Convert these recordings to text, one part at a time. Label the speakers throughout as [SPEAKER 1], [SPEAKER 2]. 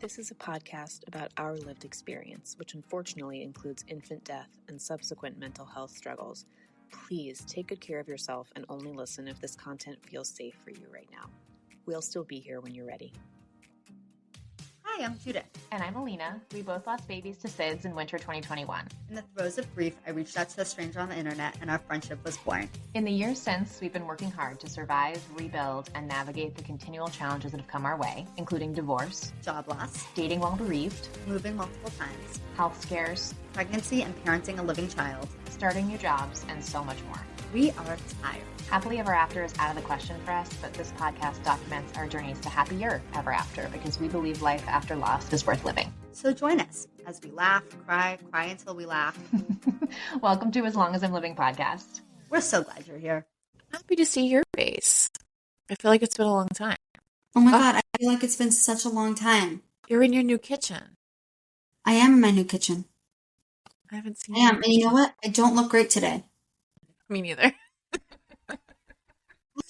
[SPEAKER 1] This is a podcast about our lived experience, which unfortunately includes infant death and subsequent mental health struggles. Please take good care of yourself and only listen if this content feels safe for you right now. We'll still be here when you're ready.
[SPEAKER 2] Hi, I'm Judith.
[SPEAKER 3] And I'm Alina. We both lost babies to SIDS in winter 2021.
[SPEAKER 2] In the throes of grief, I reached out to a stranger on the internet and our friendship was born.
[SPEAKER 3] In the years since, we've been working hard to survive, rebuild, and navigate the continual challenges that have come our way, including divorce,
[SPEAKER 2] Job loss,
[SPEAKER 3] dating while bereaved,
[SPEAKER 2] moving multiple times,
[SPEAKER 3] health scares,
[SPEAKER 2] pregnancy and parenting a living child,
[SPEAKER 3] starting new jobs, and so much more.
[SPEAKER 2] We are tired.
[SPEAKER 3] Happily ever after is out of the question for us, but this podcast documents our journeys to happier ever after because we believe life after loss is worth living.
[SPEAKER 2] So join us as we laugh, cry until we laugh.
[SPEAKER 3] Welcome to As Long as I'm Living podcast.
[SPEAKER 2] We're so glad you're here.
[SPEAKER 1] Happy to see your face. I feel like it's been a long time.
[SPEAKER 2] Oh my God, I feel like it's been such a long time.
[SPEAKER 1] You're in your new kitchen.
[SPEAKER 2] I am in my new kitchen.
[SPEAKER 1] I haven't seen
[SPEAKER 2] I am, and you know what? I don't look great today.
[SPEAKER 1] Me neither.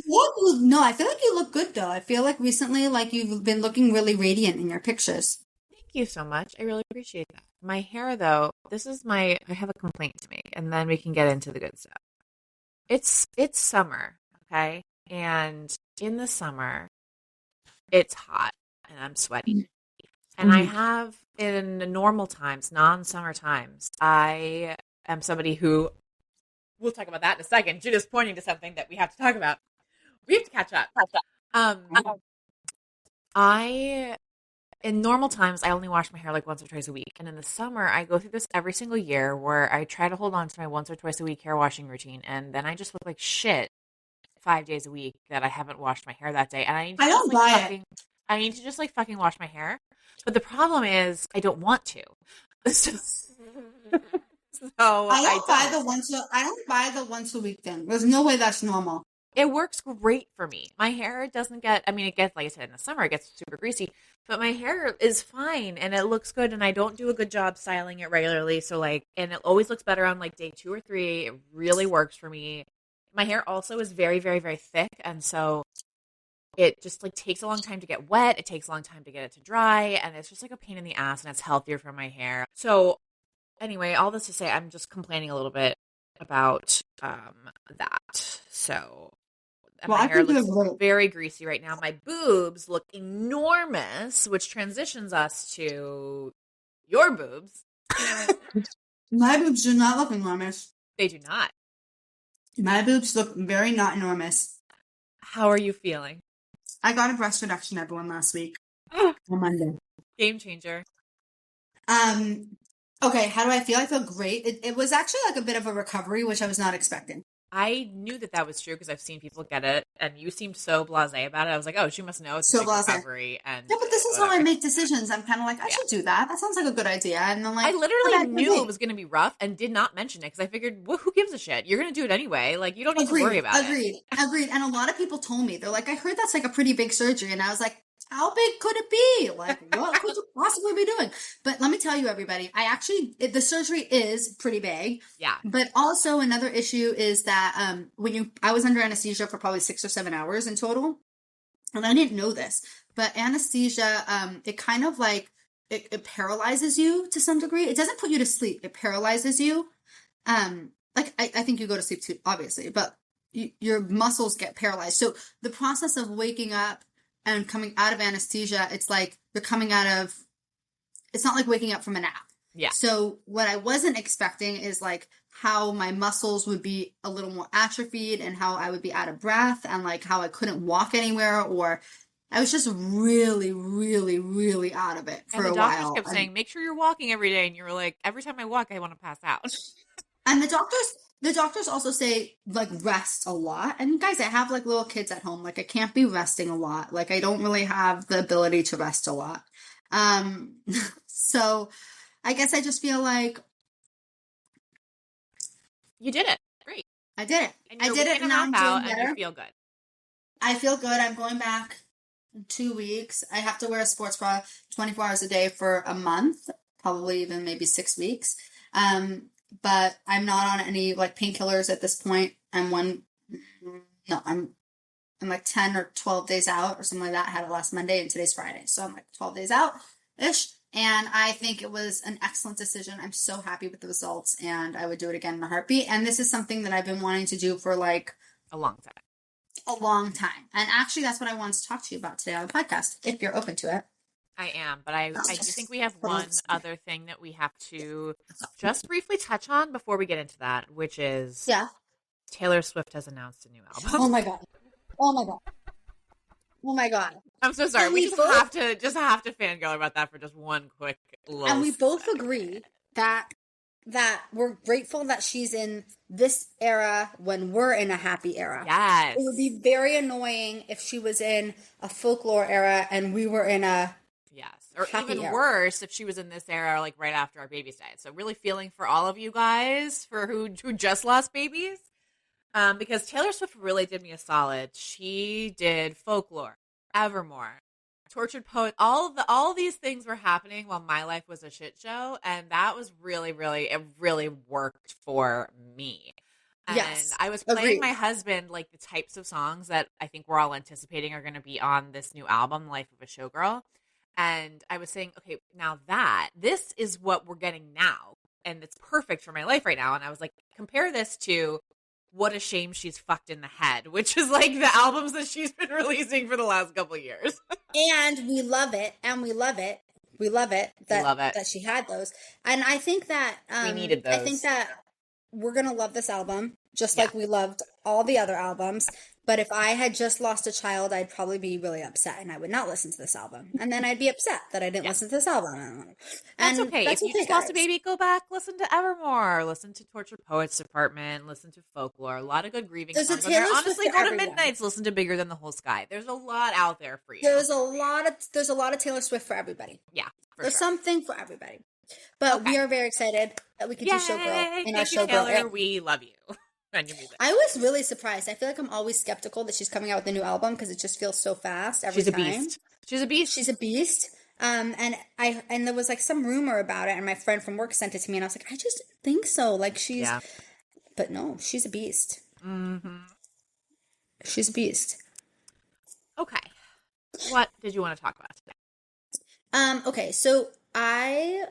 [SPEAKER 2] No, I feel like you look good though. I feel like recently, you've been looking really radiant in your pictures.
[SPEAKER 1] Thank you so much. I really appreciate that. My hair though, I have a complaint to make and then we can get into the good stuff. It's summer, okay? And in the summer, it's hot and I'm sweaty. And I have in normal times, non-summer times, I am somebody who, we'll talk about that in a second. Judith's pointing to something that we have to talk about. We have to catch up. In normal times, I only wash my hair like once or twice a week. And in the summer, I go through this every single year where I try to hold on to my once or twice a week hair washing routine. And then I just look like shit 5 days a week that I haven't washed my hair that day. And I need to just fucking wash my hair. But the problem is I don't want to.
[SPEAKER 2] I don't buy the once a week thing. There's no way that's normal.
[SPEAKER 1] It works great for me. My hair doesn't get, it gets, like I said, in the summer, it gets super greasy, but my hair is fine and it looks good and I don't do a good job styling it regularly. So and it always looks better on day 2 or 3. It really works for me. My hair also is very, very, very thick. And so it just takes a long time to get wet. It takes a long time to get it to dry. And it's just a pain in the ass and it's healthier for my hair. So anyway, all this to say, I'm just complaining a little bit about that. So my hair looks very greasy right now. My boobs look enormous, which transitions us to your boobs.
[SPEAKER 2] My boobs do not look enormous.
[SPEAKER 1] They do not.
[SPEAKER 2] My boobs look very not enormous.
[SPEAKER 1] How are you feeling?
[SPEAKER 2] I got a breast reduction, everyone, last week on Monday.
[SPEAKER 1] Game changer.
[SPEAKER 2] Okay, how do I feel? I feel great. It was actually a bit of a recovery, which I was not expecting.
[SPEAKER 1] I knew that was true because I've seen people get it, and you seemed so blasé about it. I was like, oh, she must know it's a recovery. And
[SPEAKER 2] yeah, but this is how I make decisions. I'm kind of I should do that. That sounds like a good idea. And I'm
[SPEAKER 1] I literally knew it was going to be rough and did not mention it because I figured, well, who gives a shit? You're going to do it anyway. You don't need to worry about it.
[SPEAKER 2] Agreed. And a lot of people told me, they're like, I heard that's a pretty big surgery. And I was like, how big could it be? What could you possibly be doing? But let me tell you, everybody, the surgery is pretty big.
[SPEAKER 1] Yeah.
[SPEAKER 2] But also another issue is that I was under anesthesia for probably 6 or 7 hours in total. And I didn't know this, but anesthesia, it kind of it paralyzes you to some degree. It doesn't put you to sleep. It paralyzes you. I think you go to sleep too, obviously, but your muscles get paralyzed. So the process of waking up and coming out of anesthesia, it's you're coming out of, it's not like waking up from a nap.
[SPEAKER 1] Yeah.
[SPEAKER 2] So what I wasn't expecting is how my muscles would be a little more atrophied and how I would be out of breath and how I couldn't walk anywhere, or I was just really, really, really out of it for a while.
[SPEAKER 1] And the doctors kept saying, make sure you're walking every day. And you were like, every time I walk, I want to pass out.
[SPEAKER 2] And the doctors also say rest a lot. And guys, I have little kids at home. I can't be resting a lot. I don't really have the ability to rest a lot. So I guess I just feel
[SPEAKER 1] you did it. Great.
[SPEAKER 2] I did it.
[SPEAKER 1] And now I'm doing better. And you feel good.
[SPEAKER 2] I feel good. I'm going back in 2 weeks. I have to wear a sports bra 24 hours a day for a month, probably even maybe 6 weeks. But I'm not on any painkillers at this point. I'm 10 or 12 days out or something like that. I had it last Monday and today's Friday. So I'm 12 days out. ish. And I think it was an excellent decision. I'm so happy with the results, and I would do it again in a heartbeat. And this is something that I've been wanting to do for like
[SPEAKER 1] A long time.
[SPEAKER 2] a long time. And actually, that's what I wanted to talk to you about today on the podcast, if you're open to it.
[SPEAKER 1] I am, but I do think we have one other thing that we have to just briefly touch on before we get into that, which is Taylor Swift has announced a new album.
[SPEAKER 2] Oh my God. Oh my God. Oh my God.
[SPEAKER 1] I'm so sorry. We have to fangirl about that for just one quick little
[SPEAKER 2] And we both
[SPEAKER 1] second.
[SPEAKER 2] agree that we're grateful that she's in this era when we're in a happy era.
[SPEAKER 1] Yes.
[SPEAKER 2] It would be very annoying if she was in a folklore era and we were in a
[SPEAKER 1] or even worse if she was in this era like right after our babies died. So really feeling for all of you guys for who just lost babies. Because Taylor Swift really did me a solid. She did Folklore, Evermore, Tortured Poet. All these things were happening while my life was a shit show, and that was really worked for me. And I was playing my husband like the types of songs that I think we're all anticipating are going to be on this new album, Life of a Showgirl. And I was saying, okay, now this is what we're getting now, and it's perfect for my life right now. And I was like, compare this to What a Shame She's Fucked in the Head, which is like the albums that she's been releasing for the last couple of years.
[SPEAKER 2] And we love it. We love it that she had those. And I think that
[SPEAKER 1] we needed those.
[SPEAKER 2] I think that we're going to love this album just like we loved all the other albums. But if I had just lost a child, I'd probably be really upset and I would not listen to this album. And then I'd be upset that I didn't listen to this album.
[SPEAKER 1] That's okay. If you just lost a baby, go back, listen to Evermore, listen to Tortured Poets Department, listen to Folklore. A lot of good grieving songs. Honestly, go to Midnights, listen to Bigger Than the Whole Sky. There's a lot out there for you.
[SPEAKER 2] There's a lot of Taylor Swift for everybody.
[SPEAKER 1] Yeah,
[SPEAKER 2] there's something for everybody. But we are very excited that we can do Showgirl in our Showgirl.
[SPEAKER 1] Taylor, we love you.
[SPEAKER 2] I was really surprised. I feel like I'm always skeptical that she's coming out with a new album because it just feels so fast every time.
[SPEAKER 1] She's a beast.
[SPEAKER 2] She's a beast. And there was like some rumor about it, and my friend from work sent it to me, and I was like, I just didn't think so. Like but no, she's a beast.
[SPEAKER 1] Mm-hmm.
[SPEAKER 2] She's a beast.
[SPEAKER 1] Okay, what did you want to talk about today?
[SPEAKER 2] Okay, so I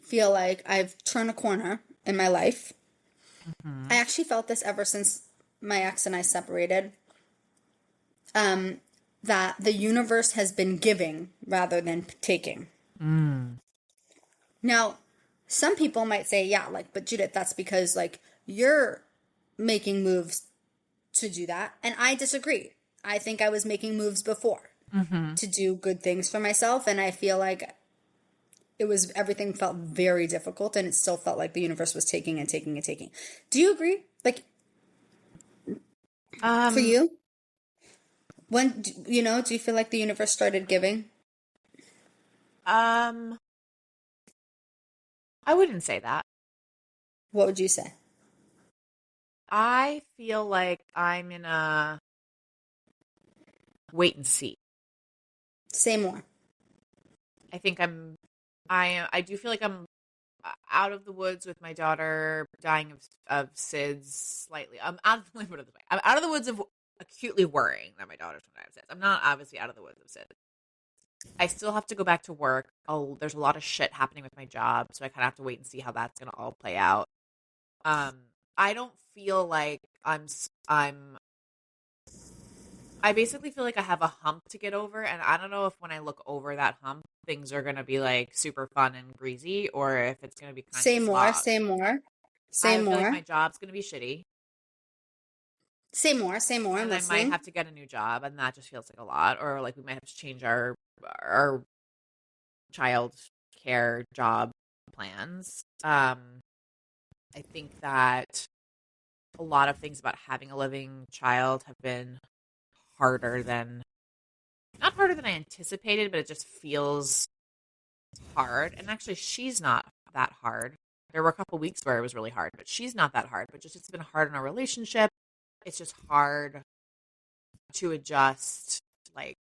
[SPEAKER 2] feel like I've turned a corner in my life. Mm-hmm. I actually felt this ever since my ex and I separated. That the universe has been giving rather than taking.
[SPEAKER 1] Mm.
[SPEAKER 2] Now, some people might say, but Judith, that's because like you're making moves to do that. And I disagree. I think I was making moves before to do good things for myself. And I feel like everything felt very difficult, and it still felt like the universe was taking and taking and taking. Do you agree? Like, for you? When, do you feel like the universe started giving?
[SPEAKER 1] I wouldn't say that.
[SPEAKER 2] What would you say?
[SPEAKER 1] I feel like I'm in a wait and see.
[SPEAKER 2] Say more.
[SPEAKER 1] I think I do feel like I'm out of the woods with my daughter dying of SIDS slightly. I'm out of the woods of acutely worrying that my daughter's going to have SIDS. I'm not obviously out of the woods of SIDS. I still have to go back to work. There's a lot of shit happening with my job, so I kind of have to wait and see how that's going to all play out. I don't feel like I basically feel like I have a hump to get over, and I don't know if when I look over that hump, things are going to be like super fun and breezy, or if it's going to be kind of
[SPEAKER 2] Say more.
[SPEAKER 1] I feel like my job's going to be shitty.
[SPEAKER 2] Say more.
[SPEAKER 1] And I might have to get a new job, and that just feels like a lot. Or like we might have to change our child care job plans. I think that a lot of things about having a living child have been not harder than I anticipated, but it just feels hard. And actually, she's not that hard. There were a couple weeks where it was really hard, but she's not that hard. But just it's been hard in our relationship. It's just hard to adjust, like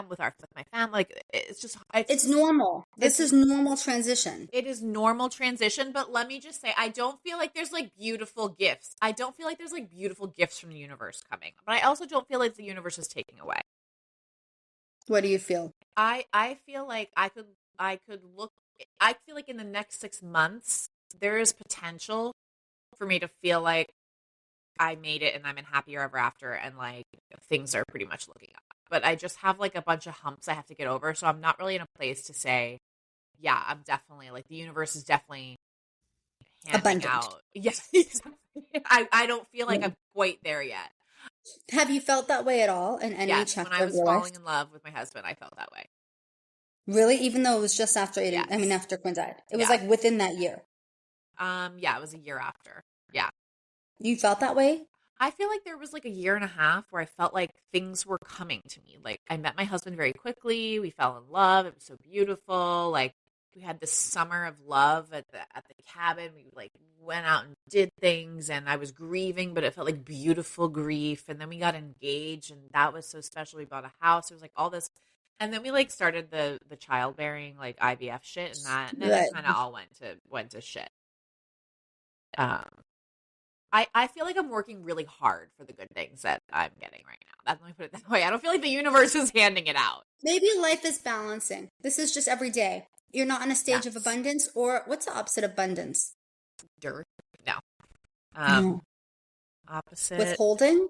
[SPEAKER 1] with my family. Like it's
[SPEAKER 2] normal. This is normal transition.
[SPEAKER 1] It is normal transition, but let me just say, I don't feel like there's like beautiful gifts. I don't feel like there's like beautiful gifts from the universe coming, but I also don't feel like the universe is taking away.
[SPEAKER 2] What do you feel?
[SPEAKER 1] I feel like I could look. I feel like in the next 6 months there is potential for me to feel like I made it and I'm in happier ever after, and like things are pretty much looking up. But I just have like a bunch of humps I have to get over, so I'm not really in a place to say, yeah, I'm definitely like the universe is definitely handing
[SPEAKER 2] Abundant.
[SPEAKER 1] out. Yes, exactly. I don't feel like I'm quite there yet.
[SPEAKER 2] Have you felt that way at all in any
[SPEAKER 1] Yes, when
[SPEAKER 2] chapter
[SPEAKER 1] I
[SPEAKER 2] of
[SPEAKER 1] was
[SPEAKER 2] your life?
[SPEAKER 1] falling in love with my husband, I felt that way.
[SPEAKER 2] Really? Even though it was just after Aiden, I mean,
[SPEAKER 1] Yes.
[SPEAKER 2] after Quinn died. It was
[SPEAKER 1] Yeah.
[SPEAKER 2] like within that year.
[SPEAKER 1] Yeah, it was a year after. Yeah.
[SPEAKER 2] You felt that way?
[SPEAKER 1] I feel like there was like a year and a half where I felt like things were coming to me. Like I met my husband very quickly. We fell in love. It was so beautiful. Like we had this summer of love at the cabin. We like went out and did things, and I was grieving, but it felt like beautiful grief. And then we got engaged, and that was so special. We bought a house. It was like all this. And then we like started the childbearing like IVF shit, and then
[SPEAKER 2] Right.
[SPEAKER 1] it kind of all went to shit. I feel like I'm working really hard for the good things that I'm getting right now. Let me put it that way. I don't feel like the universe is handing it out.
[SPEAKER 2] Maybe life is balancing. This is just every day. You're not in a stage of
[SPEAKER 1] Yes.
[SPEAKER 2] abundance, or what's the opposite of abundance?
[SPEAKER 1] Dirt? No.
[SPEAKER 2] No.
[SPEAKER 1] Opposite
[SPEAKER 2] Withholding?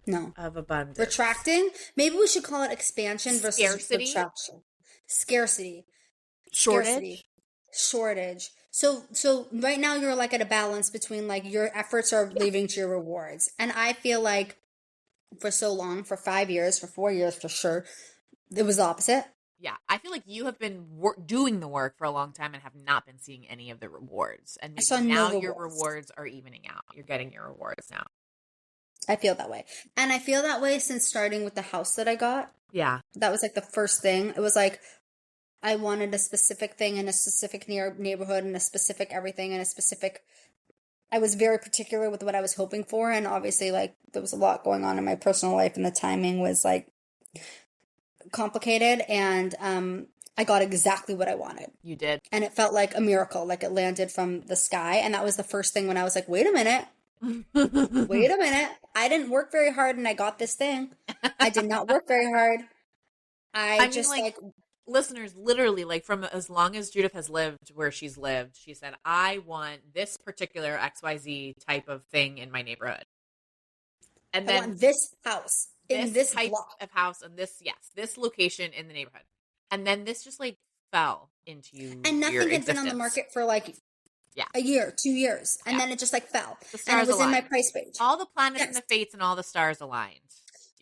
[SPEAKER 2] No.
[SPEAKER 1] of abundance.
[SPEAKER 2] Retracting? Maybe we should call it expansion versus
[SPEAKER 1] Scarcity?
[SPEAKER 2] retraction. Scarcity.
[SPEAKER 1] Shortage?
[SPEAKER 2] Shortage. So right now you're like at a balance between like your efforts are leading to your rewards. And I feel like for so long, for 5 years, for 4 years for sure, it was the opposite.
[SPEAKER 1] Yeah. I feel like you have been doing the work for a long time and have not been seeing any of the rewards. And
[SPEAKER 2] saw
[SPEAKER 1] maybe
[SPEAKER 2] no
[SPEAKER 1] now your
[SPEAKER 2] rewards.
[SPEAKER 1] rewards are evening out. You're getting your rewards now.
[SPEAKER 2] I feel that way. And I feel that way since starting with the house that I got.
[SPEAKER 1] Yeah.
[SPEAKER 2] That was like the first thing. It was like I wanted a specific thing in a specific neighborhood and a specific everything and a specific. I was very particular with what I was hoping for, and obviously, like there was a lot going on in my personal life, and the timing was like complicated. And I got exactly what I wanted.
[SPEAKER 1] You did.
[SPEAKER 2] And it felt like a miracle, like it landed from the sky. And that was the first thing when I was like, wait a minute. Wait a minute. I didn't work very hard and I got this thing. I did not work very hard. I just
[SPEAKER 1] mean, like listeners, literally, like from as long as Judith has lived where she's lived, she said, I want this particular XYZ type of thing in my neighborhood. And then
[SPEAKER 2] I want this house in this
[SPEAKER 1] type
[SPEAKER 2] block
[SPEAKER 1] of house and this location in the neighborhood. And then this just like fell into
[SPEAKER 2] and nothing
[SPEAKER 1] your
[SPEAKER 2] had
[SPEAKER 1] existence.
[SPEAKER 2] been on the market for like a year, 2 years. And then it just like fell.
[SPEAKER 1] The stars
[SPEAKER 2] and it was
[SPEAKER 1] aligned.
[SPEAKER 2] in my price range.
[SPEAKER 1] All the planets and the fates and all the stars aligned.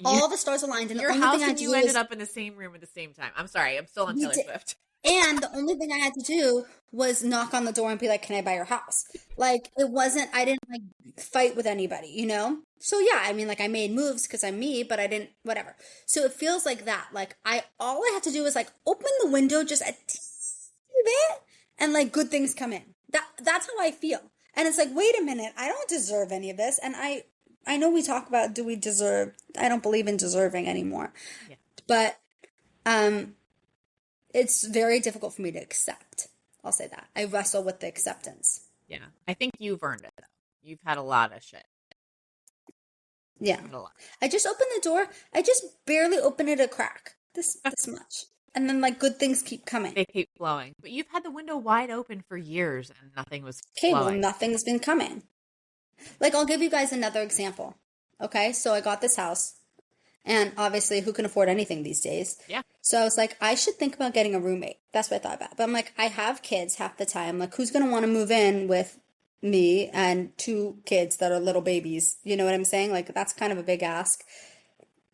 [SPEAKER 2] All the stars aligned. And
[SPEAKER 1] your
[SPEAKER 2] the only
[SPEAKER 1] house
[SPEAKER 2] thing I had
[SPEAKER 1] and
[SPEAKER 2] to
[SPEAKER 1] you
[SPEAKER 2] do
[SPEAKER 1] ended
[SPEAKER 2] was,
[SPEAKER 1] up in the same room at the same time. I'm sorry. I'm still on Taylor Swift.
[SPEAKER 2] And the only thing I had to do was knock on the door and be like, can I buy your house? Like, it wasn't, I didn't like fight with anybody, you know? So yeah, I mean, like I made moves because I'm me, but I didn't, whatever. So it feels like that. Like all I had to do was like open the window just a teeny bit and like good things come in. That's how I feel. And it's like, wait a minute, I don't deserve any of this. And I know we talk about, do we deserve, I don't believe in deserving anymore. Yeah. But, it's very difficult for me to accept. I'll say that. I wrestle with the acceptance.
[SPEAKER 1] Yeah. I think you've earned it, though. You've had a lot of shit.
[SPEAKER 2] Yeah. I just opened the door. I just barely opened it a crack. This much. And then, like, good things keep coming.
[SPEAKER 1] They keep flowing. But you've had the window wide open for years and nothing was
[SPEAKER 2] okay,
[SPEAKER 1] flowing.
[SPEAKER 2] Well, nothing's been coming. Like, I'll give you guys another example. Okay? So I got this house. And obviously, who can afford anything these days?
[SPEAKER 1] Yeah.
[SPEAKER 2] So I was like, I should think about getting a roommate. That's what I thought about. But I'm like, I have kids half the time. Like, who's going to want to move in with me and 2 kids that are little babies? You know what I'm saying? Like, that's kind of a big ask.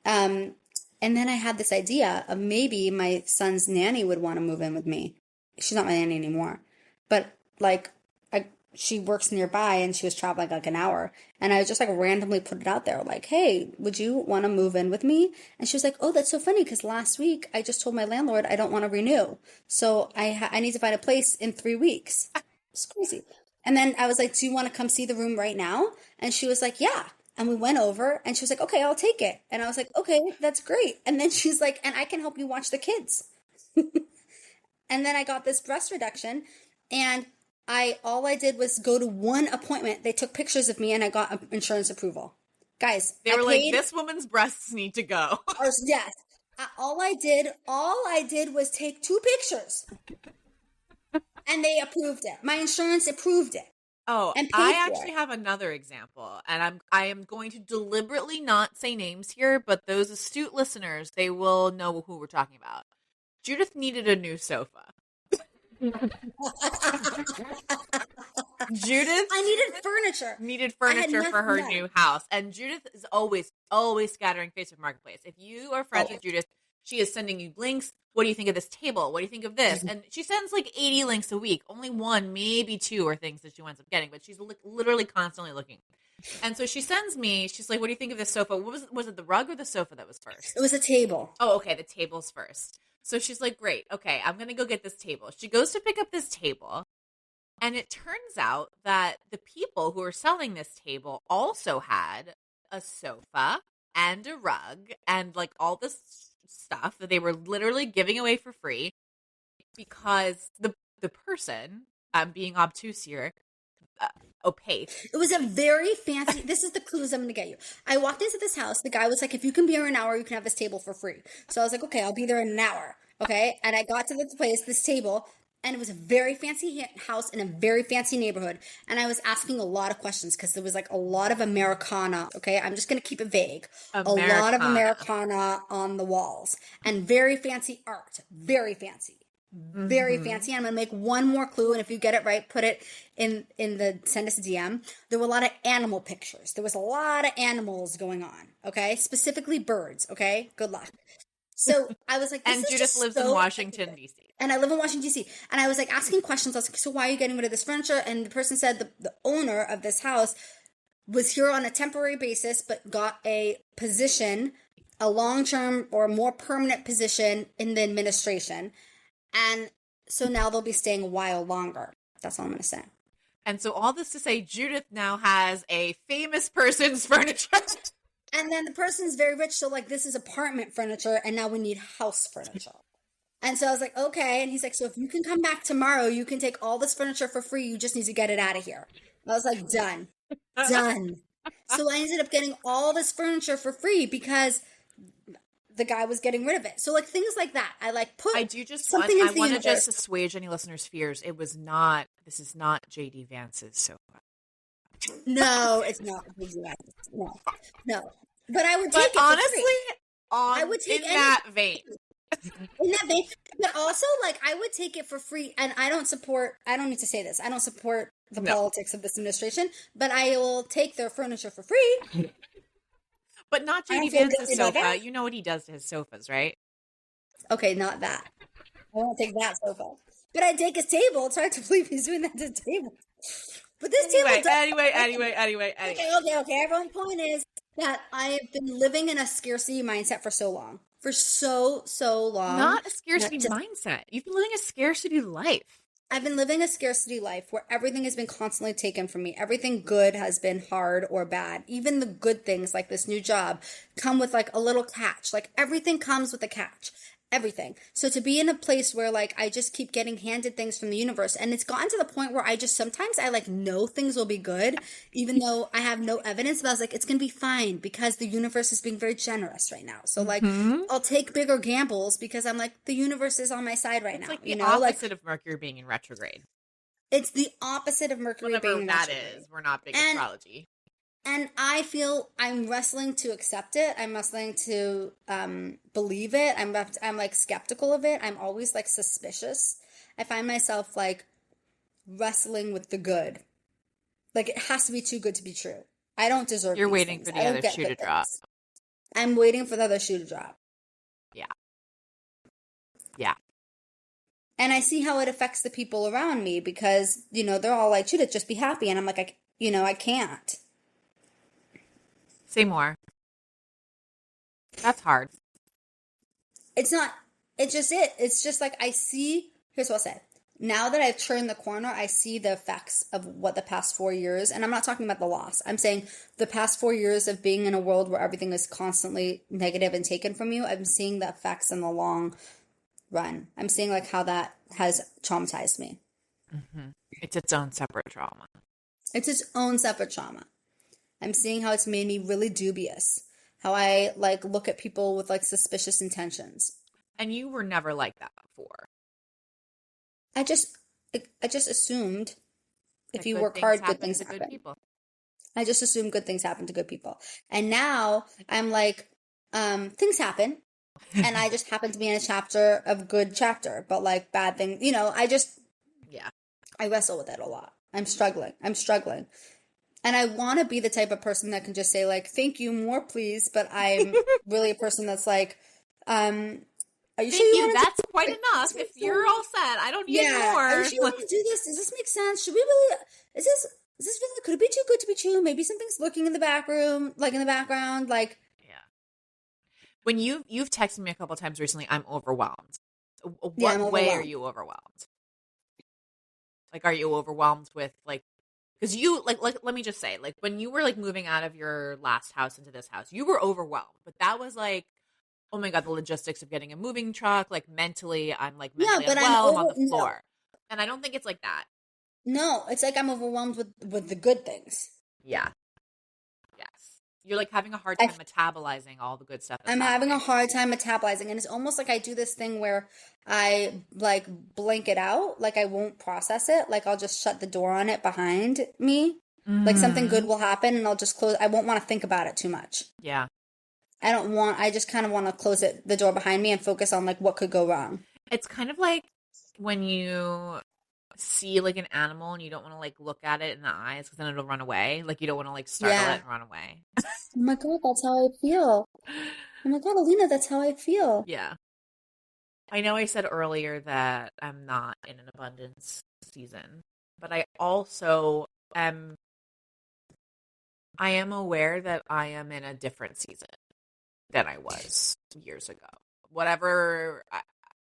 [SPEAKER 2] And then I had this idea of maybe my son's nanny would want to move in with me. She's not my nanny anymore. But, like, she works nearby and she was traveling like an hour. And I just like randomly put it out there like, hey, would you want to move in with me? And she was like, oh, that's so funny because last week I just told my landlord I don't want to renew. So I need to find a place in 3 weeks. It's crazy. And then I was like, do you want to come see the room right now? And she was like, yeah. And we went over and she was like, okay, I'll take it. And I was like, okay, that's great. And then she's like, and I can help you watch the kids. And then I got this breast reduction and all I did was go to one appointment. They took pictures of me and I got insurance approval. Guys,
[SPEAKER 1] they were like, this woman's breasts need to go.
[SPEAKER 2] Yes. all I did was take 2 pictures. And they approved it. My insurance approved it.
[SPEAKER 1] Oh,
[SPEAKER 2] And paid
[SPEAKER 1] I
[SPEAKER 2] for
[SPEAKER 1] actually
[SPEAKER 2] it.
[SPEAKER 1] have another example, and I am going to deliberately not say names here, but those astute listeners, they will know who we're talking about. Judith needed a new sofa. Judith
[SPEAKER 2] I needed furniture.
[SPEAKER 1] Needed furniture for her new house, and Judith is always scattering Facebook Marketplace. If you are friends with Judith, she is sending you links. What do you think of this table? What do you think of this? And she sends like 80 links a week. Only 1, maybe 2 are things that she winds up getting, but she's literally constantly looking. And so she sends me, she's like, what do you think of this sofa? What was it the rug or the sofa that was first?
[SPEAKER 2] It was a table.
[SPEAKER 1] Oh, okay, the table's first. So she's like, great, okay, I'm going to go get this table. She goes to pick up this table, and it turns out that the people who are selling this table also had a sofa and a rug and like all this stuff that they were literally giving away for free because the person, being obtuse here, opaque.
[SPEAKER 2] It was a very fancy, this is the clues I'm going to get you. I walked into this house. The guy was like, if you can be here an hour, you can have this table for free. So I was like, okay, I'll be there in an hour. Okay. And I got to this place, this table, and it was a very fancy house in a very fancy neighborhood. And I was asking a lot of questions because there was like a lot of Americana. Okay. I'm just going to keep it vague. A lot of Americana on the walls and very fancy art. Very fancy. Very fancy. And I'm going to make one more clue. And if you get it right, put it in send us a DM. There were a lot of animal pictures. There was a lot of animals going on. Okay. Specifically birds. Okay. Good luck. So I was like,
[SPEAKER 1] and Judith lives in Washington, D.C.
[SPEAKER 2] And I live in Washington, D.C. And I was like asking questions. I was like, so why are you getting rid of this furniture? And the person said the owner of this house was here on a temporary basis, but got a position, a long-term or more permanent position in the administration. And so now they'll be staying a while longer. That's all I'm going to say.
[SPEAKER 1] And so all this to say, Judith now has a famous person's furniture.
[SPEAKER 2] And then the person's very rich, so like this is apartment furniture, and now we need house furniture. And so I was like, okay. And he's like, so if you can come back tomorrow, you can take all this furniture for free. You just need to get it out of here. I was like, done. So I ended up getting all this furniture for free because the guy was getting rid of it. So like things like that. I like put
[SPEAKER 1] I do just
[SPEAKER 2] something
[SPEAKER 1] want, I want to just assuage any listeners' fears. This is not JD Vance's sofa.
[SPEAKER 2] No, it's not. No. But I would take it
[SPEAKER 1] honestly,
[SPEAKER 2] I would take
[SPEAKER 1] in that vein.
[SPEAKER 2] In that vein. But also, like, I would take it for free. And I don't need to say this. I don't support the politics of this administration, but I will take their furniture for free.
[SPEAKER 1] But not JD Vance's sofa. You know what he does to his sofas, right?
[SPEAKER 2] Okay, not that. I won't take that sofa. But I'd take his table. It's hard to believe he's doing that to the table. But this table
[SPEAKER 1] Anyway.
[SPEAKER 2] Okay. Everyone's point is that I have been living in a scarcity mindset for so long. For so long.
[SPEAKER 1] Not a scarcity mindset. You've been living a scarcity life.
[SPEAKER 2] I've been living a scarcity life where everything has been constantly taken from me. Everything good has been hard or bad. Even the good things like this new job come with like a little catch. Like everything comes with a catch. Everything. So to be in a place where like I just keep getting handed things from the universe, and it's gotten to the point where I just sometimes I like know things will be good even though I have no evidence, but I was like, it's gonna be fine because the universe is being very generous right now. So like I'll take bigger gambles because I'm like, the universe is on my side right now.
[SPEAKER 1] It's like the opposite of Mercury being in retrograde.
[SPEAKER 2] It's the opposite of Mercury being in retrograde.
[SPEAKER 1] Whatever that is. We're not big astrology.
[SPEAKER 2] And I feel I'm wrestling to accept it. I'm wrestling to believe it. I'm like skeptical of it. I'm always like suspicious. I find myself like wrestling with the good. Like it has to be too good to be true. I don't deserve.
[SPEAKER 1] You're waiting for the other shoe to drop.
[SPEAKER 2] I'm waiting for the other shoe to drop.
[SPEAKER 1] Yeah.
[SPEAKER 2] And I see how it affects the people around me because they're all like, Judith, just be happy, and I'm like, I can't.
[SPEAKER 1] Say more. That's hard.
[SPEAKER 2] It's not. It's just it. It's just like I see. Here's what I'll say. Now that I've turned the corner, I see the effects of what the past 4 years, and I'm not talking about the loss. I'm saying the past 4 years of being in a world where everything is constantly negative and taken from you. I'm seeing the effects in the long run. I'm seeing like how that has traumatized me.
[SPEAKER 1] Mm-hmm. It's its own separate trauma.
[SPEAKER 2] It's its own separate trauma. I'm seeing how it's made me really dubious. how I like look at people with like suspicious intentions.
[SPEAKER 1] And you were never like that before.
[SPEAKER 2] I just assumed if
[SPEAKER 1] That
[SPEAKER 2] you
[SPEAKER 1] good
[SPEAKER 2] work
[SPEAKER 1] things
[SPEAKER 2] hard, good
[SPEAKER 1] happen
[SPEAKER 2] things
[SPEAKER 1] to good
[SPEAKER 2] happen.
[SPEAKER 1] people.
[SPEAKER 2] I just assume good things happen to good people. And now I'm like, things happen. And I just happen to be in a chapter of good chapter, but like bad things, you know,
[SPEAKER 1] Yeah.
[SPEAKER 2] I wrestle with it a lot. I'm struggling. And I want to be the type of person that can just say like, thank you, more please. But I'm really a person that's like, are you sure
[SPEAKER 1] Thank
[SPEAKER 2] you
[SPEAKER 1] you.
[SPEAKER 2] want to
[SPEAKER 1] That's quite enough. If you're all set, I don't need more.
[SPEAKER 2] Are you sure you want to do this? Does this make sense? Should we really, is this really, could it be too good to be true? Maybe something's lurking in the back room, like in the background, like.
[SPEAKER 1] Yeah. When you've texted me a couple times recently, I'm overwhelmed. What
[SPEAKER 2] I'm
[SPEAKER 1] way are
[SPEAKER 2] overwhelmed.
[SPEAKER 1] you overwhelmed? Like, are you overwhelmed with like, because you like, let me just say, like when you were like moving out of your last house into this house, you were overwhelmed, but that was like, oh my God, the logistics of getting a moving truck, like mentally, I'm like mentally unwell, I'm on the floor. And I don't think it's like that.
[SPEAKER 2] No, it's like I'm overwhelmed with the good things.
[SPEAKER 1] Yeah. Yes. You're like having a hard time metabolizing all the good stuff.
[SPEAKER 2] I'm having a hard time metabolizing, and it's almost like I do this thing where I like blank it out, like I won't process it, like I'll just shut the door on it behind me. Like something good will happen and I'll just close. I won't want to think about it too much.
[SPEAKER 1] Yeah.
[SPEAKER 2] I just kind of want to close the door behind me and focus on like what could go wrong.
[SPEAKER 1] It's kind of like when you see like an animal and you don't want to like look at it in the eyes because then it'll run away. Like you don't want to like startle it and run away.
[SPEAKER 2] Oh my God, that's how I feel. Oh my God, Alina, that's how I feel.
[SPEAKER 1] Yeah. I know I said earlier that I'm not in an abundance season, but I also I am aware that I am in a different season than I was years ago. Whatever,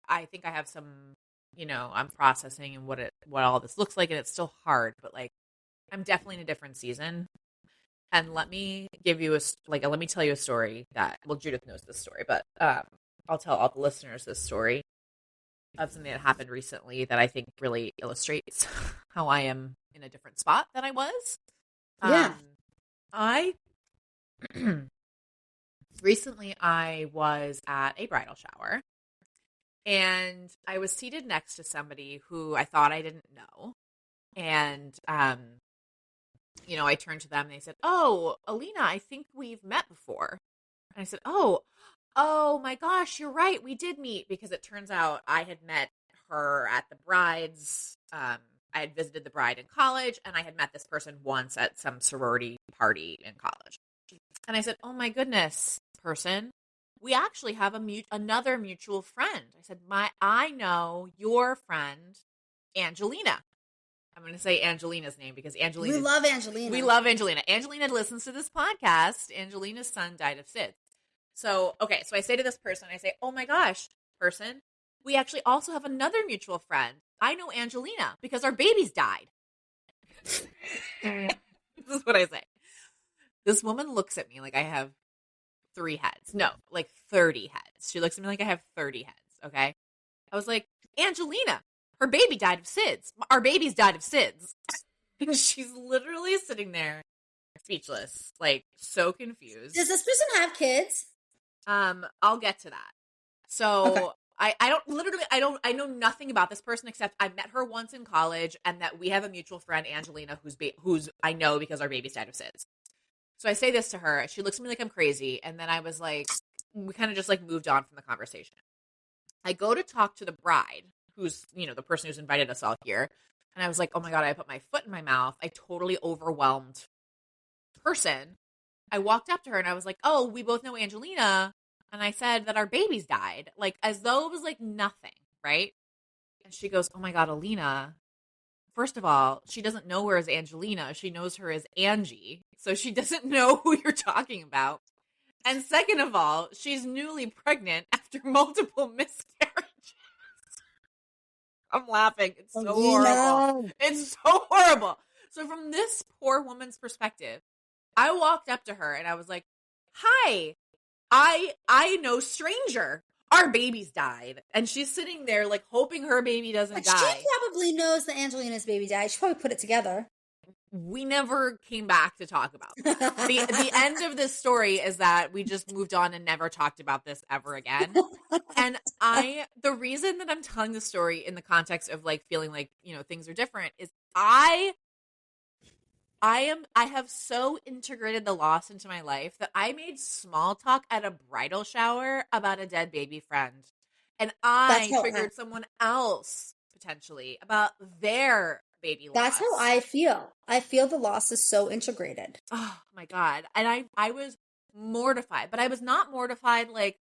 [SPEAKER 1] I think I have some, you know, I'm processing and what all this looks like, and it's still hard, but like I'm definitely in a different season. And let me tell you a story that, well, Judith knows this story, but I'll tell all the listeners this story of something that happened recently that I think really illustrates how I am in a different spot than I was.
[SPEAKER 2] Yeah.
[SPEAKER 1] Recently I was at a bridal shower and I was seated next to somebody who I thought I didn't know. And, you know, I turned to them and they said, "Oh, Alina, I think we've met before." And I said, oh my gosh, you're right. We did meet, because it turns out I had met her at the bride's, I had visited the bride in college, and I had met this person once at some sorority party in college. And I said, "Oh my goodness, person, we actually have another mutual friend." I said, I know your friend, Angelina. I'm going to say Angelina's name because Angelina.
[SPEAKER 2] We love Angelina.
[SPEAKER 1] We love Angelina. Angelina listens to this podcast. Angelina's son died of SIDS. So I say to this person, I say, "Oh my gosh, person, we actually also have another mutual friend. I know Angelina because our babies died." This is what I say. This woman looks at me like I have 3 heads. No, like 30 heads. She looks at me like I have 30 heads, okay? I was like, "Angelina, her baby died of SIDS. Our babies died of SIDS." And she's literally sitting there speechless, like so confused.
[SPEAKER 2] Does this person have kids?
[SPEAKER 1] I'll get to that. So
[SPEAKER 2] Okay.
[SPEAKER 1] I know nothing about this person except I met her once in college and that we have a mutual friend, Angelina, who's I know because our babies died of SIDS. So I say this to her. She looks at me like I'm crazy. And then I was like, we kind of just like moved on from the conversation. I go to talk to the bride, who's, you know, the person who's invited us all here. And I was like, oh my God, I put my foot in my mouth. I totally overwhelmed person. I walked up to her and I was like, "Oh, we both know Angelina." And I said that our babies died, like as though it was like nothing, right? And she goes, "Oh my God, Alina. First of all, she doesn't know her as Angelina. She knows her as Angie. So she doesn't know who you're talking about. And second of all, she's newly pregnant after multiple miscarriages." I'm laughing. It's so horrible. It's so horrible. So from this poor woman's perspective, I walked up to her and I was like, "Hi, I know stranger. Our babies died." And she's sitting there like hoping her baby doesn't die.
[SPEAKER 2] She probably knows that Angelina's baby died. She probably put it together.
[SPEAKER 1] we never came back to talk about that. The end of this story is that we just moved on and never talked about this ever again. And the reason that I'm telling the story in the context of like feeling like, you know, things are different is I have so integrated the loss into my life that I made small talk at a bridal shower about a dead baby friend. And I triggered someone else potentially about their baby loss.
[SPEAKER 2] That's how I feel. I feel the loss is so integrated.
[SPEAKER 1] Oh my God. And I was mortified, but I was not mortified like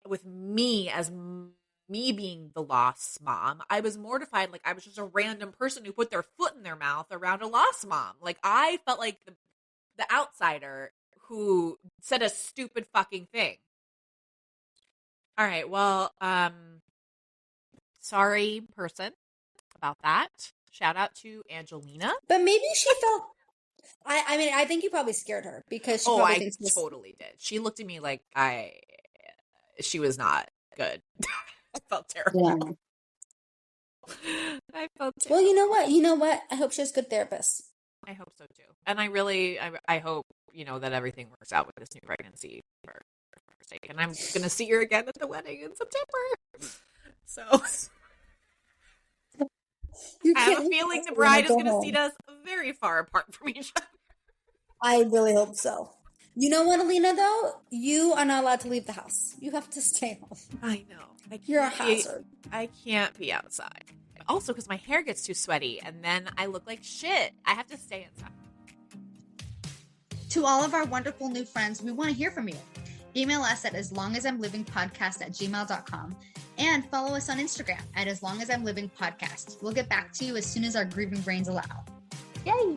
[SPEAKER 1] with me as me being the lost mom. I was mortified like I was just a random person who put their foot in their mouth around a lost mom. Like I felt like the outsider who said a stupid fucking thing. All right, well, sorry person about that. Shout out to Angelina.
[SPEAKER 2] But maybe she felt I mean, I think you probably scared her because she probably thinks this.
[SPEAKER 1] Totally did. She looked at me like she was not good. I felt terrible. Yeah. I felt terrible.
[SPEAKER 2] Well, you know what? I hope she has good therapists.
[SPEAKER 1] I hope so too. And I hope, you know, that everything works out with this new pregnancy for her sake. And I'm going to see her again at the wedding in September. So I have a feeling the bride is going to seat us very far apart from each other.
[SPEAKER 2] I really hope so. You know what, Alina, though? You are not allowed to leave the house. You have to stay home.
[SPEAKER 1] I know.
[SPEAKER 2] You're a hazard.
[SPEAKER 1] I can't be outside. Also, because my hair gets too sweaty, and then I look like shit. I have to stay inside.
[SPEAKER 2] To all of our wonderful new friends, we want to hear from you. Email us at aslongasimlivingpodcast@gmail.com and follow us on Instagram at aslongasimlivingpodcast. We'll get back to you as soon as our grieving brains allow. Yay!